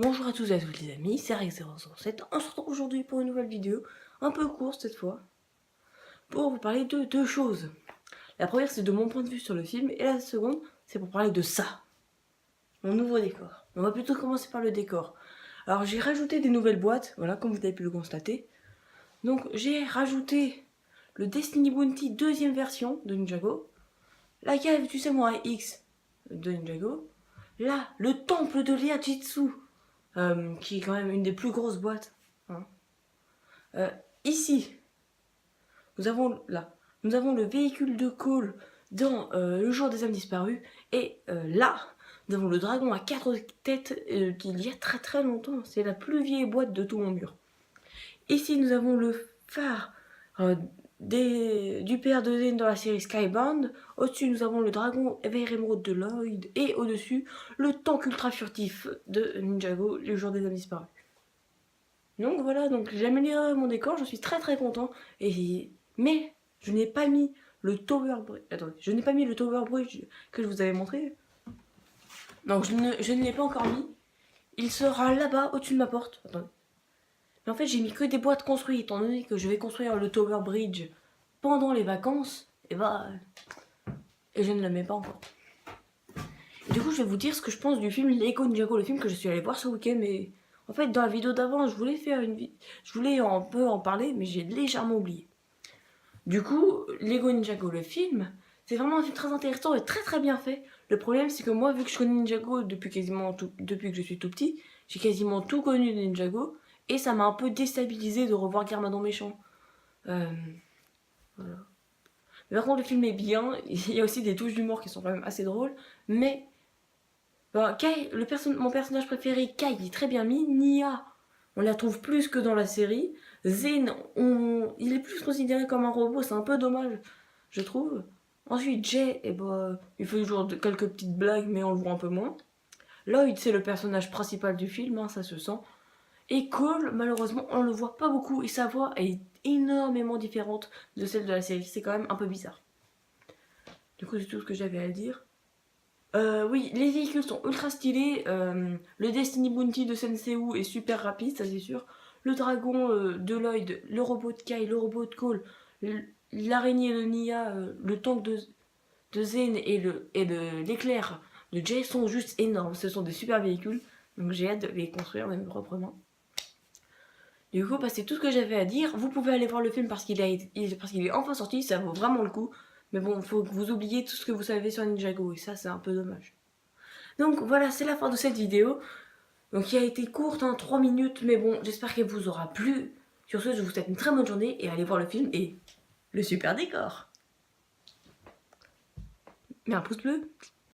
Bonjour à tous et à toutes les amis, c'est Rex007. On se retrouve aujourd'hui pour une nouvelle vidéo, un peu courte cette fois, pour vous parler de deux choses. La première c'est de mon point de vue sur le film, et la seconde c'est pour parler de ça, mon nouveau décor. On va plutôt commencer par le décor. Alors j'ai rajouté des nouvelles boîtes, voilà, comme vous avez pu le constater. Donc j'ai rajouté le Destiny Bounty deuxième version de Ninjago, la cave du Samurai X de Ninjago, là, le temple de Liajitsu, qui est quand même une des plus grosses boîtes. Hein. Ici, nous avons le véhicule de Cole dans le jour des âmes disparues. Et là, nous avons le dragon à 4 têtes qu'il y a très très longtemps. C'est la plus vieille boîte de tout mon mur. Ici, nous avons le phare du père de Zen dans la série Skybound. Au-dessus, nous avons le dragon Ever Emerald de Lloyd. Et au-dessus, le tank ultra furtif de Ninjago, le jour des âmes disparues. Donc voilà, donc j'ai amélioré mon décor, je suis très très content. Mais je n'ai pas mis le Tower Bridge. Attendez, je n'ai pas mis le Tower Bridge que je vous avais montré. Donc je ne l'ai pas encore mis. Il sera là-bas, au-dessus de ma porte. Attendez. Mais en fait, j'ai mis que des boîtes construites, étant donné que je vais construire le Tower Bridge pendant les vacances. Et je ne le mets pas encore. Et du coup, je vais vous dire ce que je pense du film Lego Ninjago, le film que je suis allé voir ce week-end, mais en fait, dans la vidéo d'avant, je voulais un peu en parler, mais j'ai légèrement oublié. Du coup, Lego Ninjago, le film, c'est vraiment un film très intéressant et très très bien fait. Le problème, c'est que moi, vu que je connais Ninjago depuis que je suis tout petit, j'ai quasiment tout connu de Ninjago, et ça m'a un peu déstabilisé de revoir Garmadon méchant. Voilà. Mais par contre, le film est bien, il y a aussi des touches d'humour qui sont quand même assez drôles, mais Kai, mon personnage préféré, Kai, il est très bien mis. Nya, on la trouve plus que dans la série. Zen, il est plus considéré comme un robot, c'est un peu dommage, je trouve. Ensuite, Jay, il fait toujours quelques petites blagues, mais on le voit un peu moins. Lloyd, c'est le personnage principal du film, hein, ça se sent. Et Cole, malheureusement, on le voit pas beaucoup, et sa voix est énormément différente de celle de la série. C'est quand même un peu bizarre. Du coup, c'est tout ce que j'avais à dire. Oui, les véhicules sont ultra stylés. Le Destiny Bounty de Senseiyu est super rapide, ça c'est sûr. Le dragon de Lloyd, le robot de Kai, le robot de Cole, l'araignée de Nya, le tank de Zen et l'éclair de Jay sont juste énormes. Ce sont des super véhicules, donc j'ai hâte de les construire même proprement. Du coup, c'est tout ce que j'avais à dire. Vous pouvez aller voir le film parce qu'il est enfin sorti, ça vaut vraiment le coup. Mais bon, faut que vous oubliez tout ce que vous savez sur Ninjago, et ça, c'est un peu dommage. Donc voilà, c'est la fin de cette vidéo. Donc qui a été courte, 3 minutes, mais bon, j'espère qu'elle vous aura plu. Sur ce, je vous souhaite une très bonne journée, et allez voir le film et le super décor. Mais un pouce bleu.